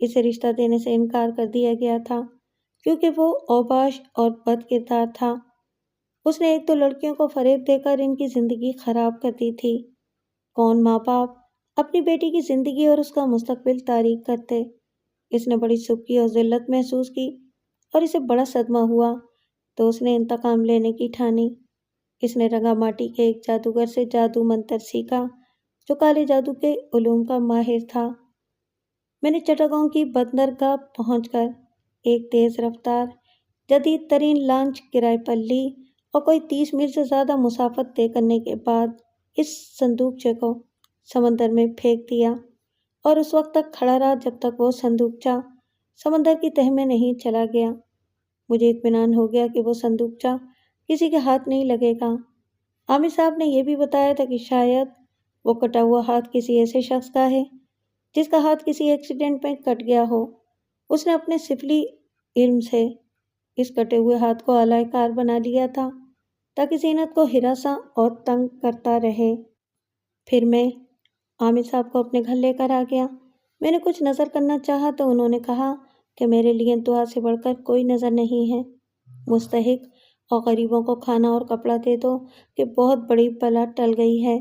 اسے رشتہ دینے سے انکار کر دیا گیا تھا کیونکہ وہ اوباش اور بد کردار تھا۔ اس نے ایک دو لڑکیوں کو فریب دے کر ان کی زندگی خراب کر دی تھی۔ کون ماں باپ اپنی بیٹی کی زندگی اور اس کا مستقبل تاریک کرتے؟ اس نے بڑی سبکی اور ذلت محسوس کی اور اسے بڑا صدمہ ہوا، تو اس نے انتقام لینے کی ٹھانی۔ اس نے رنگا ماٹی کے ایک جادوگر سے جادو منتر سیکھا جو کالے جادو کے علوم کا ماہر تھا۔ میں نے چٹاگاؤں کی بندرگاہ پہنچ کر ایک تیز رفتار جدید ترین لانچ کرائے پر لی اور کوئی 30 میل سے زیادہ مسافت طے کرنے کے بعد اس صندوقچے کو سمندر میں پھینک دیا اور اس وقت تک کھڑا رہا جب تک وہ صندوقچہ سمندر کی تہ میں نہیں چلا گیا۔ مجھے اطمینان ہو گیا کہ وہ صندوقچہ کسی کے ہاتھ نہیں لگے گا۔ عامر صاحب نے یہ بھی بتایا تھا کہ شاید وہ کٹا ہوا ہاتھ کسی ایسے شخص کا ہے جس کا ہاتھ کسی ایکسیڈنٹ میں کٹ گیا ہو۔ اس نے اپنے سفلی علم سے اس کٹے ہوئے ہاتھ کو آلائے کار بنا لیا تھا تاکہ زینت کو ہراساں اور تنگ کرتا رہے۔ پھر میں عامر صاحب کو اپنے گھر لے کر آ گیا۔ میں نے کچھ نظر کرنا چاہا تو انہوں نے کہا کہ میرے لیے دعا سے بڑھ کر کوئی نظر نہیں ہے۔ مستحق اور غریبوں کو کھانا اور کپڑا دے دو کہ بہت بڑی بلا ٹل گئی ہے۔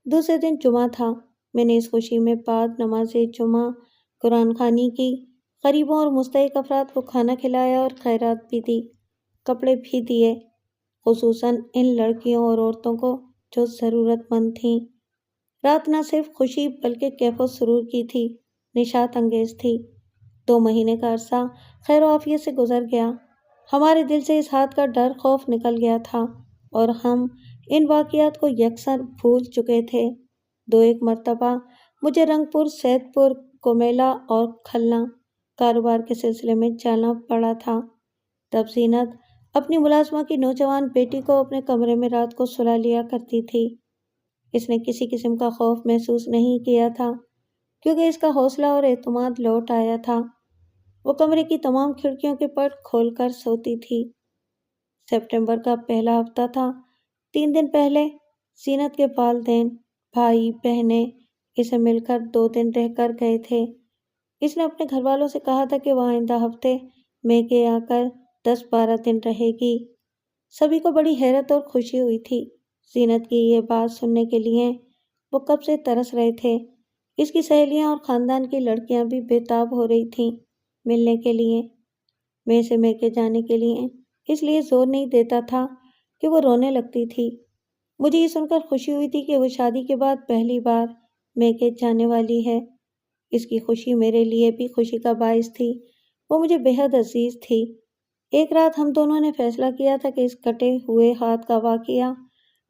دوسرے دن جمعہ تھا۔ میں نے اس خوشی میں بعد نماز جمعہ قرآن خوانی کی، غریبوں اور مستحق افراد کو کھانا کھلایا اور خیرات بھی دی، کپڑے بھی دیے، خصوصاً ان لڑکیوں اور عورتوں کو جو ضرورت مند تھیں۔ رات نہ صرف خوشی بلکہ کیف و سرور کی تھی، نشاط انگیز تھی۔ 2 مہینے کا عرصہ خیر و عافیت سے گزر گیا۔ ہمارے دل سے اس ہاتھ کا ڈر خوف نکل گیا تھا اور ہم ان واقعات کو یکسر بھول چکے تھے۔ 2-1 مرتبہ مجھے رنگ پور، سید پور، کومیلا اور کھلنا کاروبار کے سلسلے میں جانا پڑا تھا۔ تب زینت اپنی ملازمہ کی نوجوان بیٹی کو اپنے کمرے میں رات کو سلا لیا کرتی تھی۔ اس نے کسی قسم کا خوف محسوس نہیں کیا تھا کیونکہ اس کا حوصلہ اور اعتماد لوٹ آیا تھا۔ وہ کمرے کی تمام کھڑکیوں کے پٹ کھول کر سوتی تھی۔ سپٹمبر کا پہلا ہفتہ تھا۔ 3 دن پہلے زینت کے والدین، بھائی بہنیں اسے مل کر 2 دن رہ کر گئے تھے۔ اس نے اپنے گھر والوں سے کہا تھا کہ وہ آئندہ ہفتے میکے آ کر 10-12 دن رہے گی۔ سبھی کو بڑی حیرت اور خوشی ہوئی تھی۔ زینت کی یہ بات سننے کے لیے وہ کب سے ترس رہے تھے۔ اس کی سہیلیاں اور خاندان کی لڑکیاں بھی بے تاب ہو رہی تھیں ملنے کے لیے۔ میں اسے میکے جانے کے لیے اس لیے زور نہیں دیتا تھا کہ وہ رونے لگتی تھی۔ مجھے یہ سن کر خوشی ہوئی تھی کہ وہ شادی کے بعد پہلی بار میکے جانے والی ہے۔ اس کی خوشی میرے لیے بھی خوشی کا باعث تھی۔ وہ مجھے بے حد عزیز تھی۔ ایک رات ہم دونوں نے فیصلہ کیا تھا کہ اس کٹے ہوئے ہاتھ کا واقعہ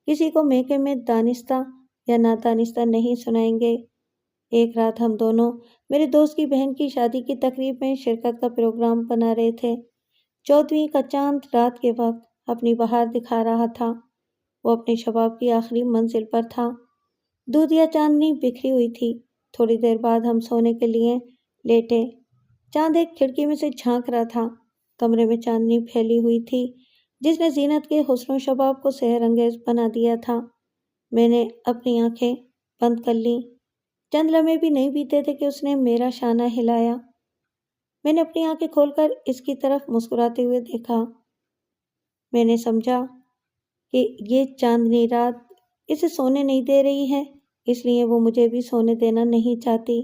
کسی کو میکے میں دانستہ یا نادانستہ نہیں سنائیں گے۔ ایک رات ہم دونوں میرے دوست کی بہن کی شادی کی تقریب میں شرکت کا پروگرام بنا رہے تھے۔ 14ویں کا چاند رات کے وقت اپنی بہار دکھا رہا تھا۔ وہ اپنے شباب کی آخری منزل پر تھا۔ دودھیا چاندنی بکھری ہوئی تھی۔ تھوڑی دیر بعد ہم سونے کے لیے لیٹے۔ چاند ایک کھڑکی میں سے جھانک رہا تھا۔ کمرے میں چاندنی پھیلی ہوئی تھی جس نے زینت کے حسن و شباب کو سحر انگیز بنا دیا تھا۔ میں نے اپنی آنکھیں بند کر لیں۔ چند لمحے بھی نہیں بیتے تھے کہ اس نے میرا شانہ ہلایا۔ میں نے اپنی آنکھیں کھول کر اس کی طرف مسکراتے ہوئے دیکھا۔ میں نے سمجھا کہ یہ چاندنی رات اسے سونے نہیں دے رہی ہے، اس لیے وہ مجھے بھی سونے دینا نہیں چاہتی۔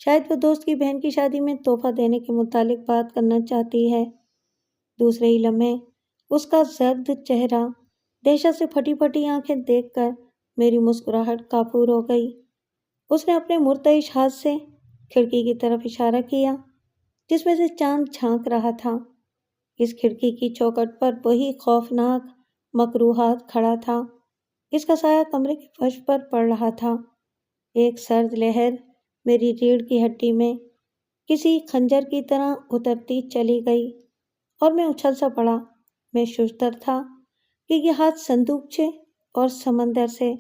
شاید وہ دوست کی بہن کی شادی میں تحفہ دینے کے متعلق بات کرنا چاہتی ہے۔ دوسرے ہی لمحے اس کا زرد چہرہ، دہشت سے پھٹی پھٹی آنکھیں دیکھ کر میری مسکراہٹ کافور ہو گئی۔ اس نے اپنے مرتعش ہاتھ سے کھڑکی کی طرف اشارہ کیا جس میں سے چاند جھانک رہا تھا۔ اس کھڑکی کی چوکھٹ پر وہی خوفناک مکروہ ہاتھ کھڑا تھا۔ اس کا سایہ کمرے کے فرش پر پڑ رہا تھا۔ ایک سرد لہر میری ریڑھ کی ہڈی میں کسی خنجر کی طرح اترتی چلی گئی اور میں اچھل سا پڑا۔ میں ششدر تھا کہ یہ ہاتھ صندوقچے اور سمندر سے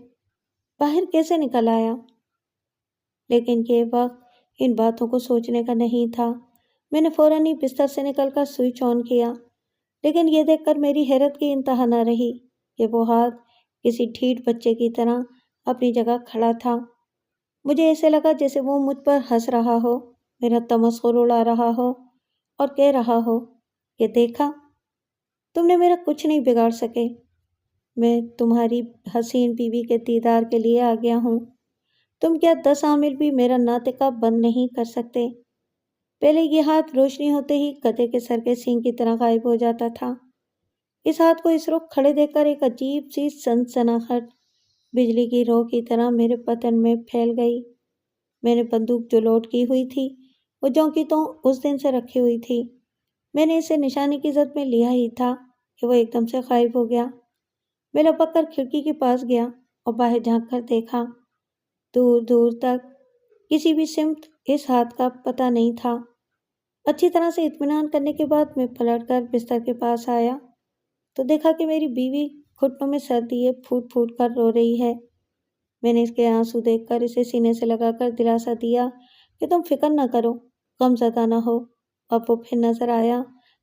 باہر کیسے نکل آیا، لیکن یہ وقت ان باتوں کو سوچنے کا نہیں تھا۔ میں نے فوراً ہی بستر سے نکل کر سوئچ آن کیا، لیکن یہ دیکھ کر میری حیرت کی انتہا نہ رہی کہ وہ ہاتھ کسی ڈھیٹ بچے کی طرح اپنی جگہ کھڑا تھا۔ مجھے ایسے لگا جیسے وہ مجھ پر ہنس رہا ہو، میرا تمسخر اڑا رہا ہو اور کہہ رہا ہو، یہ دیکھا، تم نے میرا کچھ نہیں بگاڑ سکے، میں تمہاری حسین بیوی کے دیدار کے لیے آ گیا ہوں، تم کیا 10 عامل بھی میرا ناطقہ بند نہیں کر سکتے۔ پہلے یہ ہاتھ روشنی ہوتے ہی گدھے کے سر کے سینگ کی طرح غائب ہو جاتا تھا۔ اس ہاتھ کو اس رخ کھڑے دیکھ کر ایک عجیب سی سنسناہٹ بجلی کی رو کی طرح میرے بدن میں پھیل گئی۔ میں نے بندوق جو لوڈ کی ہوئی تھی وہ جوں کی توں اس دن سے رکھی ہوئی تھی۔ میں نے اسے نشانے کی زد میں لیا ہی تھا کہ وہ ایک دم سے غائب ہو گیا۔ میں لپک کر کھڑکی کے پاس گیا اور باہر جھانک کر دیکھا۔ دور دور تک کسی بھی سمت اس ہاتھ کا پتہ نہیں تھا۔ اچھی طرح سے اطمینان کرنے کے بعد میں پلٹ کر بستر کے پاس آیا تو دیکھا کہ میری بیوی گھٹنوں میں سر دیے پھوٹ پھوٹ کر رو رہی ہے۔ میں نے اس کے آنسو دیکھ کر اسے سینے سے لگا کر دلاسا دیا کہ تم فکر نہ کرو، غم زدہ نہ ہو، اب وہ پھر نظر آیا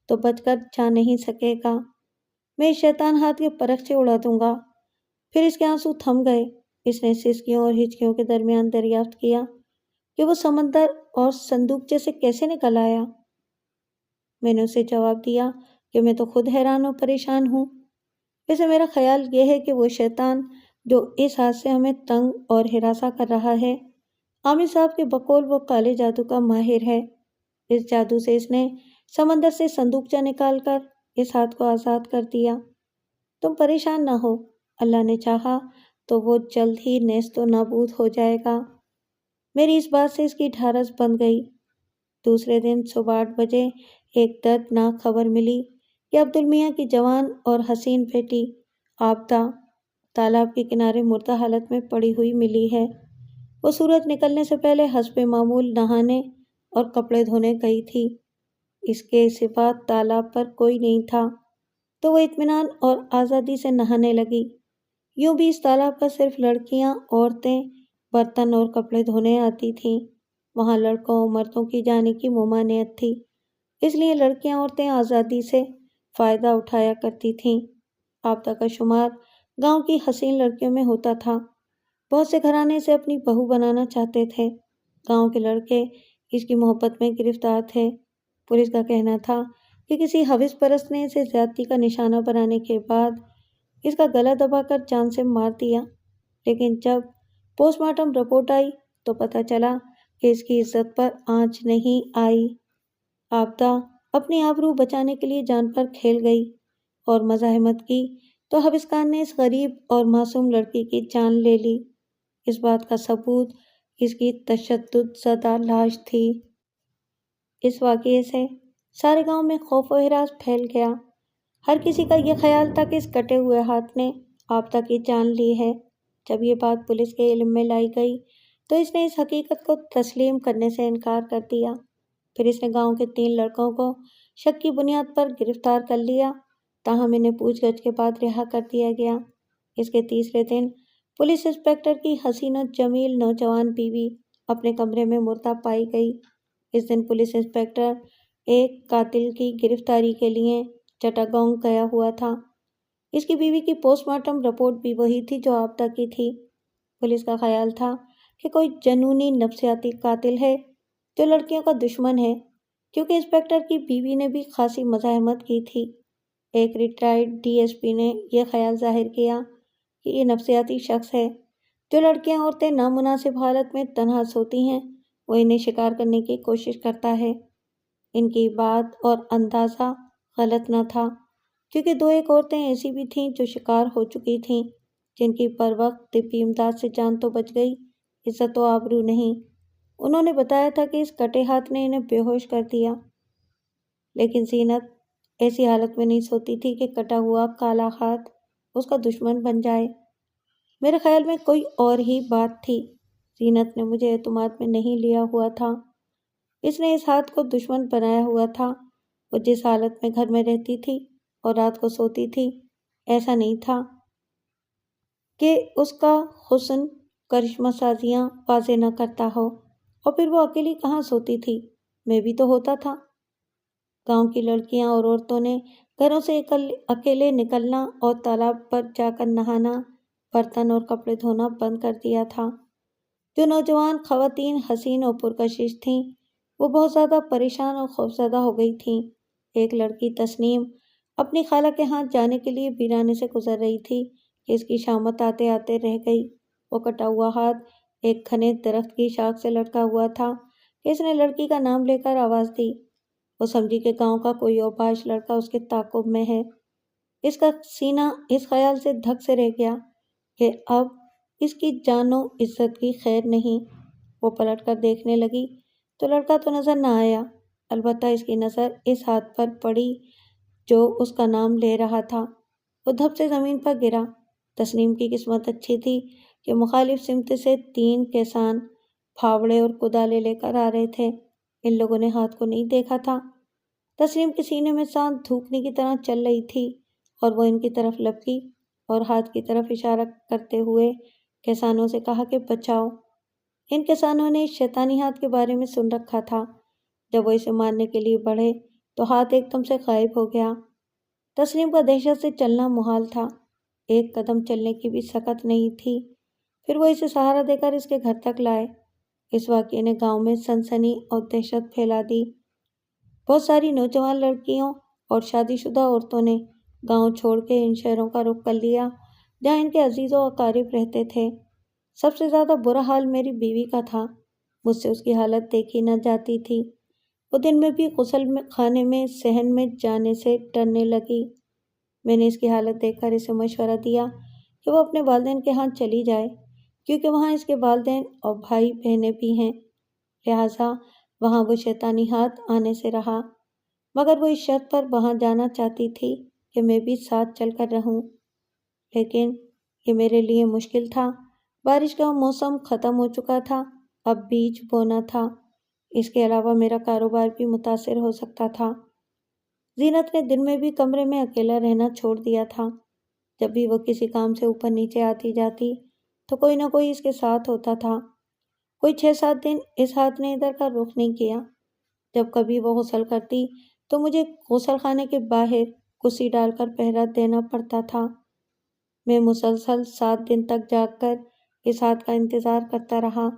تو بچ کر جا نہیں سکے گا، میں اس شیطان ہاتھ کے پرخ سے اڑا دوں گا۔ پھر اس کے آنسو تھم گئے۔ اس نے سسکیوں اور ہچکیوں کے درمیان دریافت کیا کہ وہ سمندر اور صندوقچے سے کیسے نکل آیا۔ میں نے اسے جواب دیا کہ میں تو خود حیران اور پریشان ہوں۔ ویسے میرا خیال یہ ہے کہ وہ شیطان جو اس ہاتھ سے ہمیں تنگ اور ہراساں کر رہا ہے، عامر صاحب کے بقول وہ کالے جادو کا ماہر ہے۔ اس جادو سے اس نے سمندر سے صندوقچہ نکال کر اس ہاتھ کو آزاد کر دیا۔ تم پریشان نہ ہو، اللہ نے چاہا تو وہ جلد ہی نیست و نابود ہو جائے گا۔ میری اس بات سے اس کی ڈھارس بندھ گئی۔ دوسرے دن صبح 8 بجے ایک دردناک خبر ملی کہ عبدالمیاں کی جوان اور حسین بیٹی عابدہ تالاب کے کنارے مردہ حالت میں پڑی ہوئی ملی ہے۔ وہ سورج نکلنے سے پہلے حسب معمول نہانے اور کپڑے دھونے گئی تھی۔ اس کے سوا تالاب پر کوئی نہیں تھا تو وہ اطمینان اور آزادی سے نہانے لگی۔ یوں بھی اس تالاب پر صرف لڑکیاں، عورتیں برتن اور کپڑے دھونے آتی تھیں۔ وہاں لڑکوں اور مردوں کی جانے کی ممانعت تھی، اس لیے لڑکیاں عورتیں آزادی سے فائدہ اٹھایا کرتی تھیں۔ عابدہ کا شمار گاؤں کی حسین لڑکیوں میں ہوتا تھا۔ بہت سے گھرانے اسے اپنی بہو بنانا چاہتے تھے۔ گاؤں کے لڑکے اس کی محبت میں گرفتار تھے۔ پولیس کا کہنا تھا کہ کسی ہوس پرست نے اسے زیادتی کا نشانہ بنانے کے بعد اس کا گلا دبا کر جان سے مار دیا، لیکن جب پوسٹ مارٹم رپورٹ آئی تو پتہ چلا کہ اس کی عزت پر آنچ نہیں آئی۔ عابدہ اپنی آبرو بچانے کے لیے جان پر کھیل گئی اور مزاحمت کی تو حبسخان نے اس غریب اور معصوم لڑکی کی جان لے لی۔ اس بات کا ثبوت اس کی تشدد زدہ لاش تھی۔ اس واقعے سے سارے گاؤں میں خوف و ہراس پھیل گیا۔ ہر کسی کا یہ خیال تھا کہ اس کٹے ہوئے ہاتھ نے عابدہ کی جان لی ہے۔ جب یہ بات پولیس کے علم میں لائی گئی تو اس نے اس حقیقت کو تسلیم کرنے سے انکار کر دیا۔ پھر اس نے گاؤں کے 3 لڑکوں کو شک کی بنیاد پر گرفتار کر لیا، تاہم انہیں پوچھ گچھ کے بعد رہا کر دیا گیا۔ اس کے تیسرے دن پولیس انسپکٹر کی حسین و جمیل نوجوان بیوی اپنے کمرے میں مردہ پائی گئی۔ اس دن پولیس انسپکٹر ایک قاتل کی گرفتاری کے لیے چٹاگانگ گیا ہوا تھا۔ اس کی بیوی کی پوسٹ مارٹم رپورٹ بھی وہی تھی جو عابدہ کی تھی۔ پولیس کا خیال تھا کہ کوئی جنونی نفسیاتی قاتل ہے جو لڑکیوں کا دشمن ہے، کیونکہ انسپکٹر کی بیوی نے بھی خاصی مزاحمت کی تھی۔ ایک ریٹائرڈ ڈی ایس پی نے یہ خیال ظاہر کیا کہ یہ نفسیاتی شخص ہے۔ جو لڑکیاں عورتیں نامناسب حالت میں تنہا سوتی ہیں وہ انہیں شکار کرنے کی کوشش کرتا ہے۔ ان کی بات اور اندازہ غلط نہ تھا، کیونکہ 2 عورتیں ایسی بھی تھیں جو شکار ہو چکی تھیں، جن کی بروقت طبی امداد سے جان تو بچ گئی، عزت و آبرو نہیں۔ انہوں نے بتایا تھا کہ اس کٹے ہاتھ نے انہیں بے ہوش کر دیا، لیکن زینت ایسی حالت میں نہیں سوتی تھی کہ کٹا ہوا کالا ہاتھ اس کا دشمن بن جائے۔ میرے خیال میں کوئی اور ہی بات تھی۔ زینت نے مجھے اعتماد میں نہیں لیا ہوا تھا۔ اس نے اس ہاتھ کو دشمن بنایا ہوا تھا وہ جس حالت میں گھر میں رہتی تھی اور رات کو سوتی تھی، ایسا نہیں تھا کہ اس کا حسن کرشمہ سازیاں واضح نہ کرتا ہو۔ اور پھر وہ اکیلی کہاں سوتی تھی، میں بھی تو ہوتا تھا۔ گاؤں کی لڑکیاں اور عورتوں نے گھروں سے اکیلے نکلنا اور تالاب پر جا کر نہانا، برتن اور کپڑے دھونا بند کر دیا تھا۔ جو نوجوان خواتین حسین اور پرکشش تھیں، وہ بہت زیادہ پریشان اور خوفزدہ ہو گئی تھیں۔ ایک لڑکی تسنیم اپنی خالہ کے ہاں جانے کے لیے ویرانے سے گزر رہی تھی کہ اس کی شامت آتے آتے رہ گئی۔ وہ کٹا ہوا ہاتھ ایک گھنے درخت کی شاخ سے لٹکا ہوا تھا کہ اس نے لڑکی کا نام لے کر آواز دی۔ وہ سمجھی کہ گاؤں کا کوئی اوباش لڑکا اس کے تعاقب میں ہے۔ اس کا سینہ اس خیال سے دھک سے رہ گیا کہ اب اس کی جان و عزت کی خیر نہیں۔ وہ پلٹ کر دیکھنے لگی تو لڑکا تو نظر نہ آیا، البتہ اس کی نظر اس ہاتھ پر پڑی جو اس کا نام لے رہا تھا۔ وہ دھپ سے زمین پر گرا۔ تسنیم کی قسمت اچھی تھی کہ مخالف سمت سے 3 کسان پھاوڑے اور کدالیں لے کر آ رہے تھے۔ ان لوگوں نے ہاتھ کو نہیں دیکھا تھا۔ تسنیم کے سینے میں سانس دھوکنے کی طرح چل رہی تھی اور وہ ان کی طرف لپکی اور ہاتھ کی طرف اشارہ کرتے ہوئے کسانوں سے کہا کہ بچاؤ۔ ان کسانوں نے اس شیطانی ہاتھ کے بارے میں سن رکھا تھا۔ جب وہ اسے مارنے کے لیے بڑھے تو ہاتھ ایک دم سے غائب ہو گیا۔ تسنیم کا دہشت سے چلنا محال تھا، ایک قدم چلنے کی بھی سکت نہیں تھی۔ پھر وہ اسے سہارا دے کر اس کے گھر تک لائے۔ اس واقعے نے گاؤں میں سنسنی اور دہشت پھیلا دی۔ بہت ساری نوجوان لڑکیوں اور شادی شدہ عورتوں نے گاؤں چھوڑ کے ان شہروں کا رخ کر لیا جہاں ان کے عزیز و اقارب رہتے تھے۔ سب سے زیادہ برا حال میری بیوی کا تھا، مجھ سے اس کی حالت دیکھی نہ جاتی تھی۔ وہ دن میں بھی غسل خانے میں صحن میں جانے سے ڈرنے لگی۔ میں نے اس کی حالت دیکھ کر اسے مشورہ دیا کہ وہ اپنے والدین کے ہاں چلی جائے، کیونکہ وہاں اس کے والدین اور بھائی بہنیں بھی ہیں، لہٰذا وہاں وہ شیطانی ہاتھ آنے سے رہا۔ مگر وہ اس شرط پر وہاں جانا چاہتی تھی کہ میں بھی ساتھ چل کر رہوں، لیکن یہ میرے لیے مشکل تھا۔ بارش کا موسم ختم ہو چکا تھا، اب بیج بونا تھا۔ اس کے علاوہ میرا کاروبار بھی متاثر ہو سکتا تھا۔ زینت نے دن میں بھی کمرے میں اکیلا رہنا چھوڑ دیا تھا۔ جب بھی وہ کسی کام سے اوپر نیچے آتی جاتی تو کوئی نہ کوئی اس کے ساتھ ہوتا تھا۔ کوئی 6-7 دن اس ہاتھ نے ادھر کا رخ نہیں کیا۔ جب کبھی وہ غسل کرتی تو مجھے غسل خانے کے باہر کرسی ڈال کر پہرا دینا پڑتا تھا۔ میں مسلسل 7 دن تک جاگ کر اس ہاتھ کا انتظار کرتا رہا۔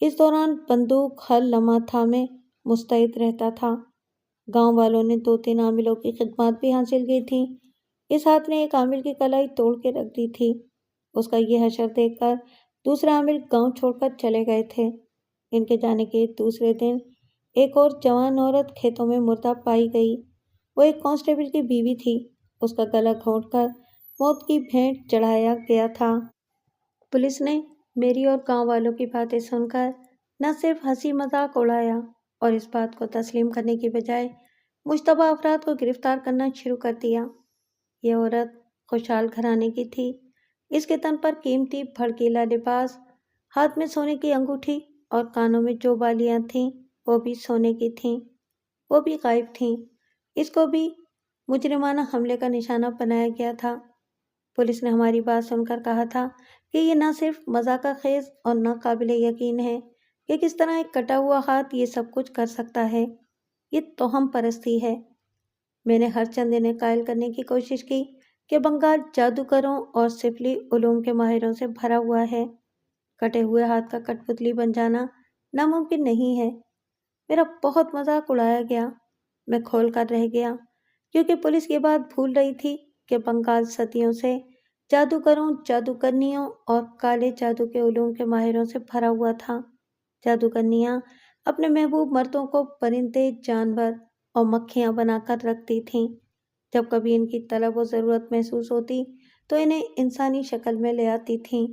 اس دوران بندوق ہر لمحہ تھامے مستعد رہتا تھا۔ گاؤں والوں نے 2-3 عاملوں کی خدمات بھی حاصل کی تھیں۔ اس ہاتھ نے ایک عامل کی کلائی توڑ کے رکھ دی تھی۔ اس کا یہ حشر دیکھ کر دوسرے عامل گاؤں چھوڑ کر چلے گئے تھے۔ ان کے جانے کے دوسرے دن ایک اور جوان عورت کھیتوں میں مردہ پائی گئی۔ وہ ایک کانسٹیبل کی بیوی تھی۔ اس کا گلا گھونٹ کر موت کی بھیٹ چڑھایا گیا تھا۔ پولیس نے میری اور گاؤں والوں کی باتیں سن کر نہ صرف ہنسی مذاق اڑایا اور اس بات کو تسلیم کرنے کی بجائے مشتبہ افراد کو گرفتار کرنا شروع کر دیا۔ یہ عورت خوشحال گھرانے کی تھی۔ اس کے تن پر قیمتی بھڑکیلا لباس، ہاتھ میں سونے کی انگوٹھی اور کانوں میں جو بالیاں تھیں وہ بھی سونے کی تھیں، وہ بھی غائب تھیں۔ اس کو بھی مجرمانہ حملے کا نشانہ بنایا گیا تھا۔ پولیس نے ہماری بات سن کر کہا تھا کہ یہ نہ صرف مذاق خیز اور نہ قابل یقین ہے کہ کس طرح ایک کٹا ہوا ہاتھ یہ سب کچھ کر سکتا ہے۔ یہ توہم پرستی ہے۔ میں نے ہر چند انہیں قائل کرنے کی کوشش کی کہ بنگال جادوگروں اور سفلی علوم کے ماہروں سے بھرا ہوا ہے۔ کٹے ہوئے ہاتھ کا کٹ پتلی بن جانا ناممکن نہیں ہے۔ میرا بہت مذاق اڑایا گیا۔ میں کھول کر رہ گیا کیونکہ پولیس یہ بات بھول رہی تھی کہ بنگال صدیوں سے جادوگروں، جادوگرنیوں اور کالے جادو کے علوم کے ماہروں سے بھرا ہوا تھا۔ جادوگرنیاں اپنے محبوب مردوں کو پرندے، جانور اور مکھیاں بنا کر رکھتی تھیں۔ جب کبھی ان کی طلب و ضرورت محسوس ہوتی تو انہیں انسانی شکل میں لے آتی تھیں۔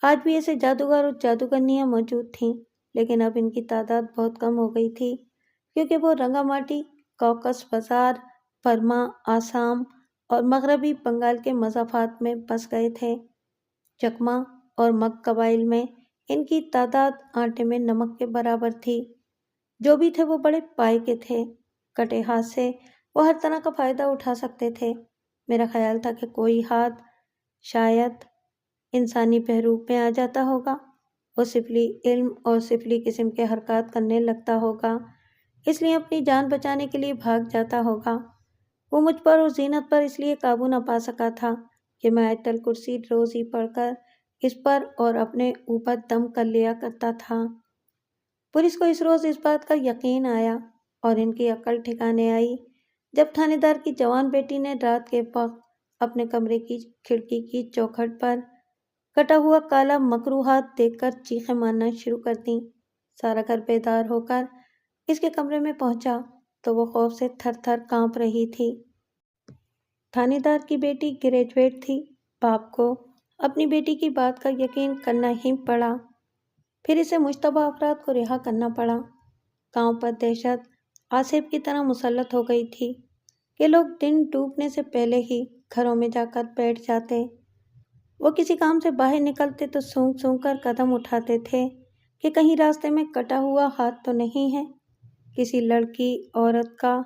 آج بھی ایسے جادوگر اور جادوگرنیاں موجود تھیں، لیکن اب ان کی تعداد بہت کم ہو گئی تھی کیونکہ وہ رنگا ماٹی، کوکس بازار، برما، آسام اور مغربی بنگال کے مضافات میں بس گئے تھے۔ چکما اور مگ قبائل میں ان کی تعداد آٹے میں نمک کے برابر تھی۔ جو بھی تھے وہ بڑے پائے کے تھے۔ کٹے ہاتھ سے وہ ہر طرح کا فائدہ اٹھا سکتے تھے۔ میرا خیال تھا کہ کوئی ہاتھ شاید انسانی بحروپ میں آ جاتا ہوگا، وہ سفلی علم اور سفلی قسم کے حرکات کرنے لگتا ہوگا، اس لیے اپنی جان بچانے کے لیے بھاگ جاتا ہوگا۔ وہ مجھ پر اور زینت پر اس لیے قابو نہ پا سکا تھا کہ میں آیت الکرسی روز ہی پڑھ کر اس پر اور اپنے اوپر دم کر لیا کرتا تھا۔ پولیس کو اس روز اس بات کا یقین آیا اور ان کی عقل ٹھکانے آئی جب تھانے دار کی جوان بیٹی نے رات کے وقت اپنے کمرے کی کھڑکی کی چوکھٹ پر کٹا ہوا کالا مکروہ ہاتھ دیکھ کر چیخیں مارنا شروع کر دیں۔ سارا گھر بیدار ہو کر اس کے کمرے میں پہنچا تو وہ خوف سے تھر تھر کانپ رہی تھی۔ تھانے دار کی بیٹی گریجویٹ تھی۔ باپ کو اپنی بیٹی کی بات کا یقین کرنا ہی پڑا، پھر اسے مشتبہ افراد کو رہا کرنا پڑا۔ گاؤں پر دہشت آصف کی طرح مسلط ہو گئی تھی کہ لوگ دن ڈوبنے سے پہلے ہی گھروں میں جا کر بیٹھ جاتے۔ وہ کسی کام سے باہر نکلتے تو سونگ سونگ کر قدم اٹھاتے تھے کہ کہیں راستے میں کٹا ہوا ہاتھ تو نہیں ہے۔ کسی لڑکی عورت کا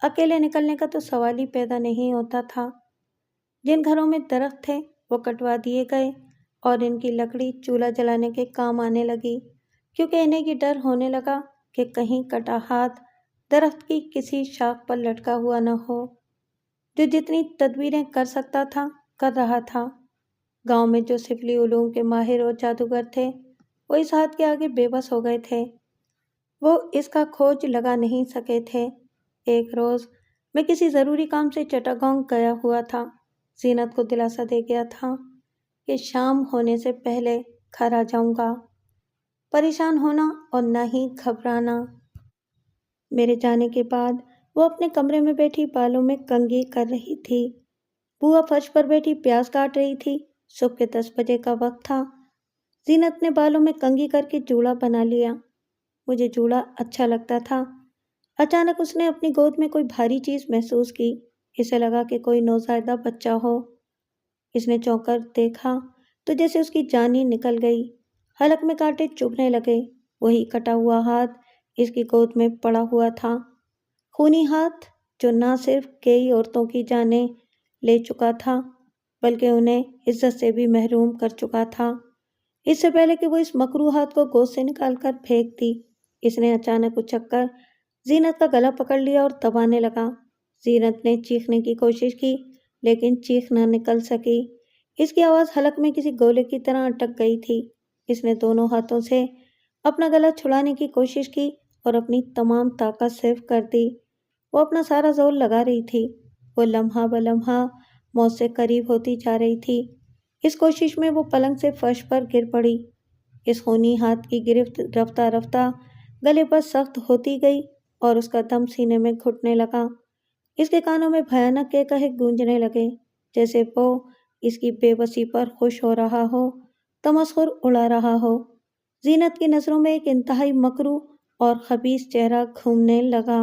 اکیلے نکلنے کا تو سوال ہی پیدا نہیں ہوتا تھا۔ جن گھروں میں درخت تھے وہ کٹوا دیے گئے اور ان کی لکڑی چولہا جلانے کے کام آنے لگی، کیونکہ انہیں یہ ڈر ہونے لگا کہ کہیں کٹا ہاتھ درخت کی کسی شاخ پر لٹکا ہوا نہ ہو۔ جو جتنی تدبیریں کر سکتا تھا کر رہا تھا۔ گاؤں میں جو سفلی علوم کے ماہر اور جادوگر تھے وہ اس ہاتھ کے آگے بے بس ہو گئے تھے، وہ اس کا کھوج لگا نہیں سکے تھے۔ ایک روز میں کسی ضروری کام سے چٹاگانگ گیا ہوا تھا۔ زینت کو دلاسا دے گیا تھا کہ شام ہونے سے پہلے گھر آ جاؤں گا۔ پریشان ہونا اور نہ ہی گھبرانا۔ میرے جانے کے بعد وہ اپنے کمرے میں بیٹھی بالوں میں کنگھی کر رہی تھی۔ بوا فرش پر بیٹھی پیاز کاٹ رہی تھی۔ صبح کے 10 بجے کا وقت تھا۔ زینت نے بالوں میں کنگھی کر کے جوڑا بنا لیا۔ مجھے جوڑا اچھا لگتا تھا۔ اچانک اس نے اپنی گود میں کوئی بھاری چیز محسوس کی۔ اسے لگا کہ کوئی نوزائیدہ بچہ ہو۔ اس نے چونک کر دیکھا تو جیسے اس کی جان ہی نکل گئی۔ حلق میں کانٹے چبھنے لگے۔ وہی کٹا ہوا ہاتھ اس کی گود میں پڑا ہوا تھا، خونی ہاتھ جو نہ صرف کئی عورتوں کی جانیں لے چکا تھا بلکہ انہیں عزت سے بھی محروم کر چکا تھا۔ اس سے پہلے کہ وہ اس مکروہ ہاتھ کو گود سے نکال کر پھینک دی، اس نے اچانک اچک کر زینت کا گلا پکڑ لیا اور دبانے لگا۔ زینت نے چیخنے کی کوشش کی لیکن چیخ نہ نکل سکی۔ اس کی آواز حلق میں کسی گولے کی طرح اٹک گئی تھی۔ اس نے دونوں ہاتھوں سے اپنا گلا چھڑانے کی کوشش کی اور اپنی تمام طاقت صرف کر دی۔ وہ اپنا سارا زور لگا رہی تھی۔ وہ لمحہ بلمحہ موت سے قریب ہوتی جا رہی تھی۔ اس کوشش میں وہ پلنگ سے فرش پر گر پڑی۔ اس خونی ہاتھ کی گرفت رفتہ رفتہ گلے پر سخت ہوتی گئی اور اس کا دم سینے میں گھٹنے لگا۔ اس کے کانوں میں بھیانک قہقہے گونجنے لگے، جیسے وہ اس کی بے بسی پر خوش ہو رہا ہو، تمسخر اڑا رہا ہو۔ زینت کی نظروں میں ایک انتہائی مکروہ اور خبیث چہرہ گھومنے لگا۔